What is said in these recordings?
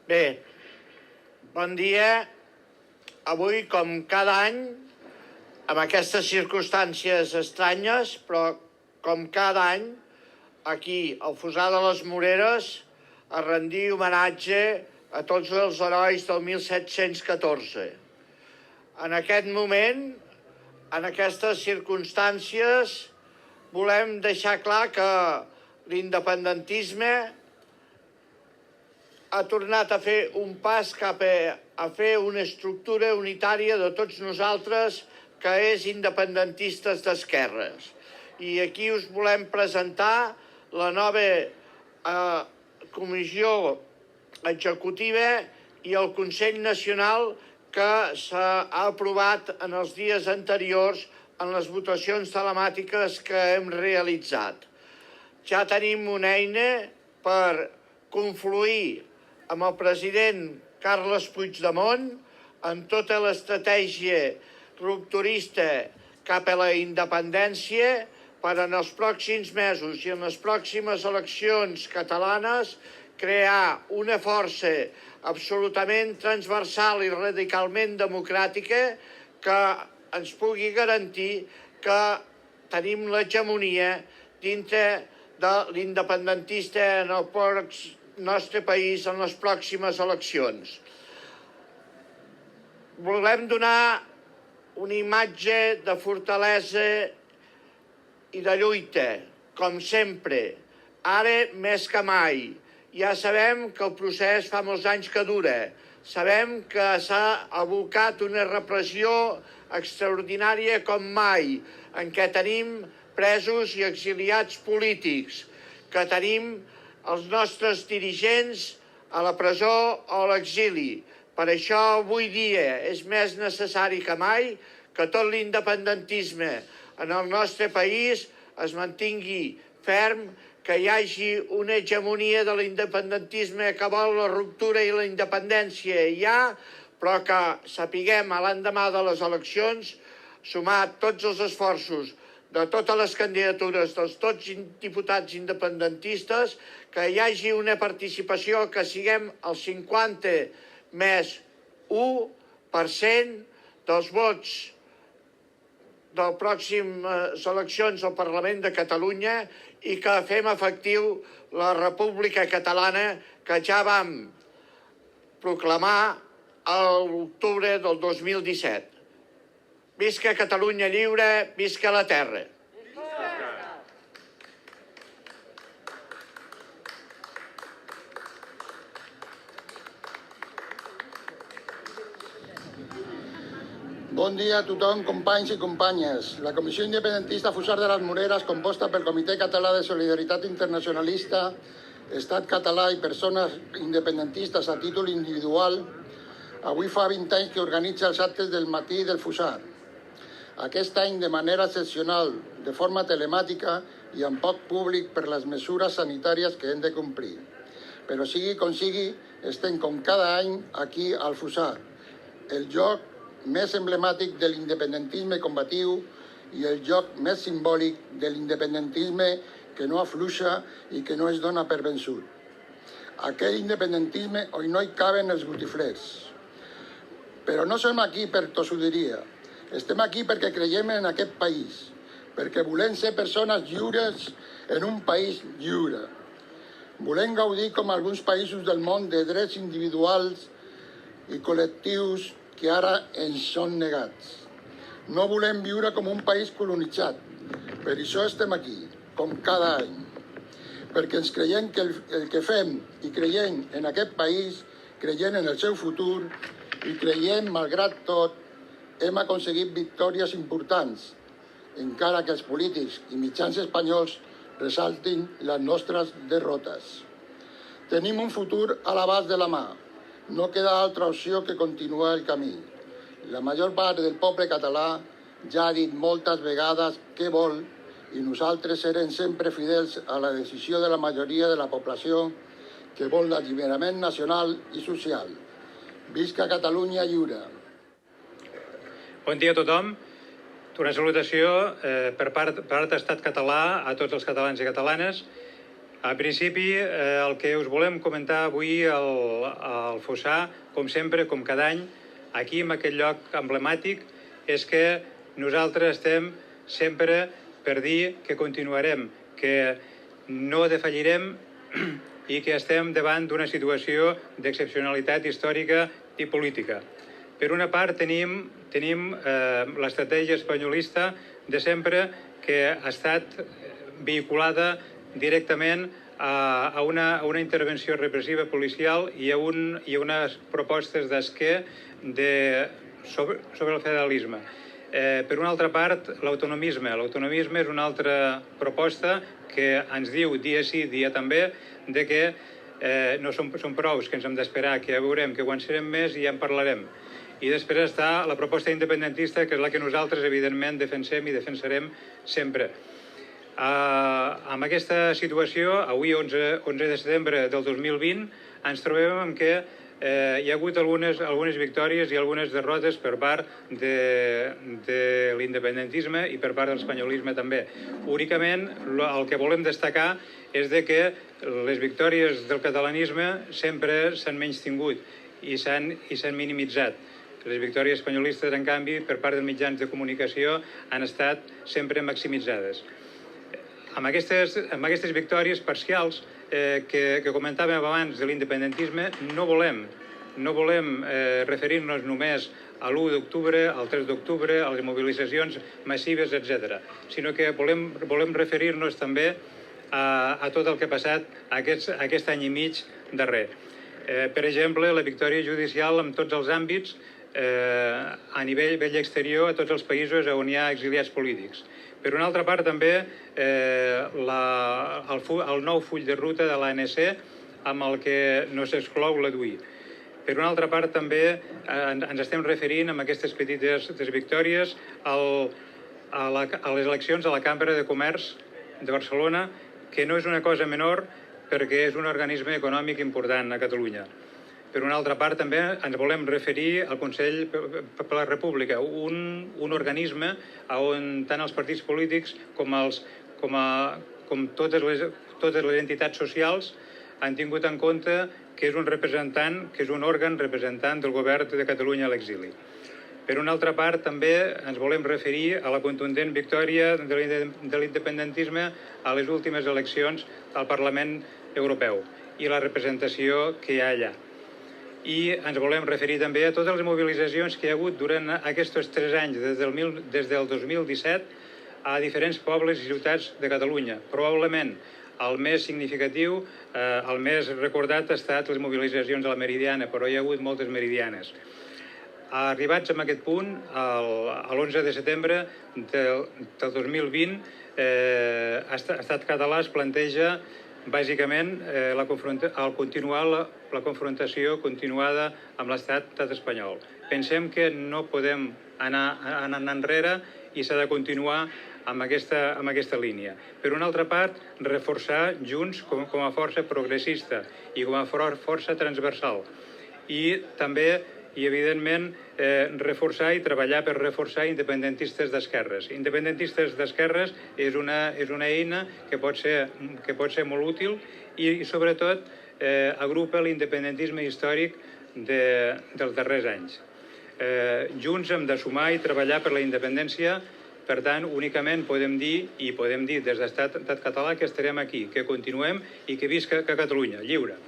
Bé, bon dia. Avui, com cada any, amb aquestes circumstàncies estranyes, però com cada any, aquí, al Fossar de les Moreres, a rendir homenatge a tots els herois del 1714. En aquest moment, en aquestes circumstàncies, volem deixar clar que l'independentisme ha tornat a fer un pas cap a fer una estructura unitària de tots nosaltres que és independentistes d'esquerres. I aquí us volem presentar la nova comissió executiva i el Consell Nacional que s'ha aprovat en els dies anteriors en les votacions telemàtiques que hem realitzat. Ja tenim una eina per confluir amb el president Carles Puigdemont en tota l'estratègia rupturista cap a la independència per en els pròxims mesos i en les pròximes eleccions catalanes crear una força absolutament transversal i radicalment democràtica que ens pugui garantir que tenim l'hegemonia dintre de l'independentista en el nostre país en les pròximes eleccions. Volem donar una imatge de fortalesa i de lluita, com sempre, ara més que mai. Ja sabem que el procés fa molts anys que dura. Sabem que s'ha abocat una repressió extraordinària com mai, en què tenim presos i exiliats polítics, que tenim els nostres dirigents a la presó o a l'exili. Per això avui dia és més necessari que mai que tot l'independentisme en el nostre país es mantingui ferm, que hi hagi una hegemonia de l'independentisme que vol la ruptura i la independència ja, però que sapiguem a l'endemà de les eleccions sumar tots els esforços de totes les candidatures dels tots diputats independentistes, que hi hagi una participació que siguem el 50 més 1% dels vots de les pròximes eleccions al Parlament de Catalunya i que fem efectiu la República Catalana que ja vam proclamar a l'octubre del 2017. Visca Catalunya lliure, visca la terra. Bon dia a tothom, companys i companyes. La Comissió Independentista Fossar de les Moreres, composta pel Comitè Català de Solidaritat Internacionalista, Estat Català i persones independentistes a títol individual, avui fa 20 anys que organitza els actes del matí del Fossar. Aquest any de manera excepcional, de forma telemàtica i amb poc públic per les mesures sanitàries que hem de complir. Però sigui com sigui, estem com cada any aquí al Fossar, el lloc més emblemàtic de l'independentisme combatiu i el lloc més simbòlic de l'independentisme que no afluixa i que no es dona per vençut. Aquell independentisme on no hi caben els botiflers. Però no som aquí per tossuderia. Estem aquí perquè creiem en aquest país, perquè volem ser persones lliures en un país lliure. Volem gaudir, com alguns països del món, de drets individuals i col·lectius que ara ens són negats. No volem viure com un país colonitzat. Per això estem aquí, com cada any. Perquè ens creiem que el que fem i creiem en aquest país, creiem en el seu futur i creiem, malgrat tot, hem aconseguit victòries importants, encara que els polítics i mitjans espanyols ressaltin les nostres derrotes. Tenim un futur a l'abast de la mà. No queda altra opció que continuar el camí. La major part del poble català ja ha dit moltes vegades què vol i nosaltres serem sempre fidels a la decisió de la majoria de la població que vol l'alliberament nacional i social. Visca Catalunya lliure! Bon dia a tothom. Una salutació per part d'Estat català a tots els catalans i catalanes. En principi, el que us volem comentar avui al Fossar, com sempre, com cada any, aquí en aquest lloc emblemàtic, és que nosaltres estem sempre per dir que continuarem, que no defallirem i que estem davant d'una situació d'excepcionalitat històrica i política. Per una part, tenim l'estratègia espanyolista de sempre que ha estat vehiculada directament a una intervenció repressiva policial i a unes propostes d'esquer sobre el federalisme. Per una altra part, l'autonomisme. L'autonomisme és una altra proposta que ens diu dia sí, dia també, de que no són prous, que ens hem d'esperar, que ja veurem, que quan serem més ja en parlarem. I després està la proposta independentista, que és la que nosaltres, evidentment, defensem i defensarem sempre. Amb aquesta situació, avui, 11 de setembre del 2020, ens trobem amb que hi ha hagut algunes victòries i algunes derrotes per part de l'independentisme i per part de l'espanyolisme també. Únicament, el que volem destacar és que les victòries del catalanisme sempre s'han menystingut i s'han minimitzat. Les victòries espanyolistes, en canvi, per part dels mitjans de comunicació, han estat sempre maximitzades. Amb aquestes victòries parcials que comentàvem abans de l'independentisme, no volem referir-nos només a l'1 d'octubre, al 3 d'octubre, a les mobilitzacions massives, etc., sinó que volem referir-nos també a tot el que ha passat aquest any i mig darrer. Per exemple, la victòria judicial en tots els àmbits, a nivell exterior, a tots els països on hi ha exiliats polítics. Per una altra part, també, el nou full de ruta de l'ANC, amb el que no s'exclou la DUI. Per una altra part, també, ens estem referint amb aquestes petites victòries a les eleccions a la Cambra de Comerç de Barcelona, que no és una cosa menor perquè és un organisme econòmic important a Catalunya. Per una altra part, també ens volem referir al Consell per la República, un organisme on tant els partits polítics com totes les entitats socials han tingut en compte que és un òrgan representant del govern de Catalunya a l'exili. Per una altra part, també ens volem referir a la contundent victòria de l'independentisme a les últimes eleccions al Parlament Europeu i la representació que hi ha allà. I ens volem referir també a totes les mobilitzacions que hi ha hagut durant aquests 3 anys, des del 2017, a diferents pobles i ciutats de Catalunya. Probablement el més significatiu, el més recordat, ha estat les mobilitzacions a la Meridiana, però hi ha hagut moltes meridianes. Arribats a aquest punt, l'11 de setembre del 2020, Estat Català es planteja bàsicament continuar la confrontació continuada amb l'estat espanyol. Pensem que no podem anar enrere i s'ha de continuar amb aquesta línia. Per una altra part, reforçar Junts com a força progressista i com a força transversal. I també, i evidentment, reforçar i treballar per reforçar independentistes d'esquerres. Independentistes d'esquerres és una eina que pot ser molt útil i, sobretot, agrupa l'independentisme històric dels darrers anys. Junts hem de sumar i treballar per la independència. Per tant, únicament podem dir des d'Estat Català que estarem aquí, que continuem i que visca Catalunya, lliure.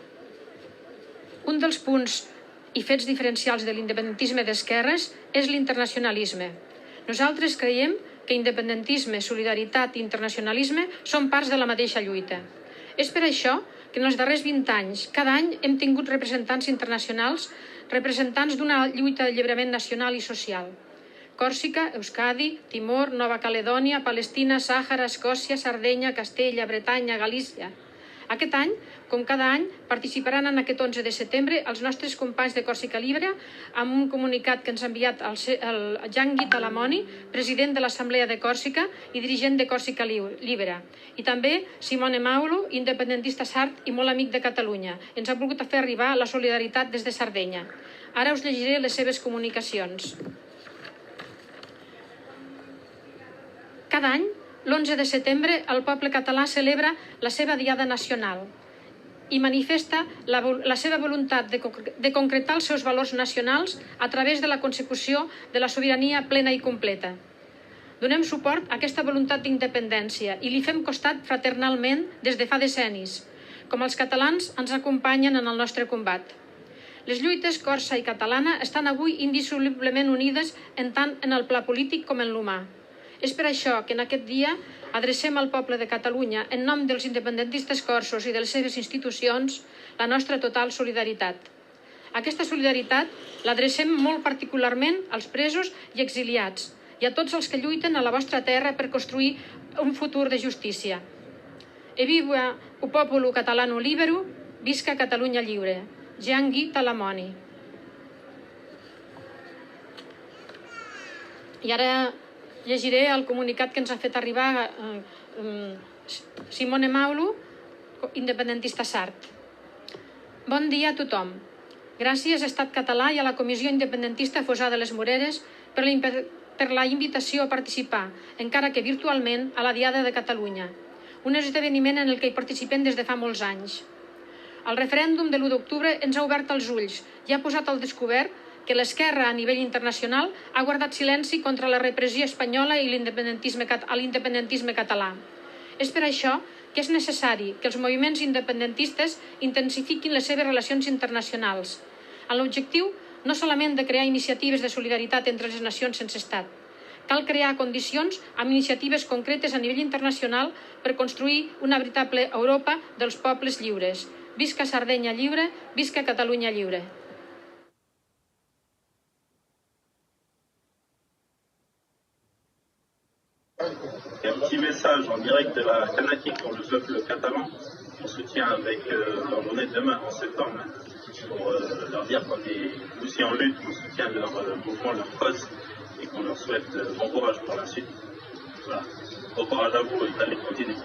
Un dels punts i fets diferencials de l'independentisme d'esquerres és l'internacionalisme. Nosaltres creiem que independentisme, solidaritat i internacionalisme són parts de la mateixa lluita. És per això que en els darrers 20 anys, cada any hem tingut representants internacionals, representants d'una lluita d'alliberament nacional i social. Còrsega, Euskadi, Timor, Nova Caledònia, Palestina, Sàhara, Escòcia, Sardenya, Castella, Bretanya, Galícia. Aquest any Com cada any, participaran en aquest 11 de setembre els nostres companys de Còrsega Lliure amb un comunicat que ens ha enviat el Gianni Talamoni, president de l'Assemblea de Còrsega i dirigent de Còrsega Lliure. I també Simone Maulo, independentista sard i molt amic de Catalunya. Ens ha volgut fer arribar la solidaritat des de Sardenya. Ara us llegiré les seves comunicacions. Cada any, l'11 de setembre, el poble català celebra la seva Diada Nacional i manifesta la seva voluntat de concretar els seus valors nacionals a través de la consecució de la sobirania plena i completa. Donem suport a aquesta voluntat d'independència i li fem costat fraternalment des de fa decennis, com els catalans ens acompanyen en el nostre combat. Les lluites corsa i catalana estan avui indissolublement unides tant en el pla polític com en l'humà. És per això que en aquest dia adrecem al poble de Catalunya, en nom dels independentistes corsos i de les seves institucions, la nostra total solidaritat. Aquesta solidaritat l'adrecem molt particularment als presos i exiliats i a tots els que lluiten a la vostra terra per construir un futur de justícia. Evviva il popolo catalano libero, visca Catalunya lliure. Gianni Talamoni. I ara llegiré el comunicat que ens ha fet arribar Simone Maulo, independentista sard. Bon dia a tothom. Gràcies a Estat Català i a la Comissió Independentista Fossar de les Moreres per la invitació a participar, encara que virtualment, a la Diada de Catalunya, un esdeveniment en el que hi participem des de fa molts anys. El referèndum de l'1 d'octubre ens ha obert els ulls i ha posat al descobert que l'esquerra a nivell internacional ha guardat silenci contra la repressió espanyola i l'independentisme català. És per això que és necessari que els moviments independentistes intensifiquin les seves relacions internacionals, amb l'objectiu no solament de crear iniciatives de solidaritat entre les nacions sense estat. Cal crear condicions amb iniciatives concretes a nivell internacional per construir una veritable Europa dels pobles lliures. Visca Sardenya lliure, visca Catalunya lliure. Et un petit message en direct de la Kanaky pour le peuple catalan. On soutient avec leur journée de demain en septembre pour leur dire qu'on est aussi en lutte, on soutient leur mouvement, leur cause et qu'on leur souhaite bon courage pour la suite. Voilà. Bon courage à vous et allez continuer.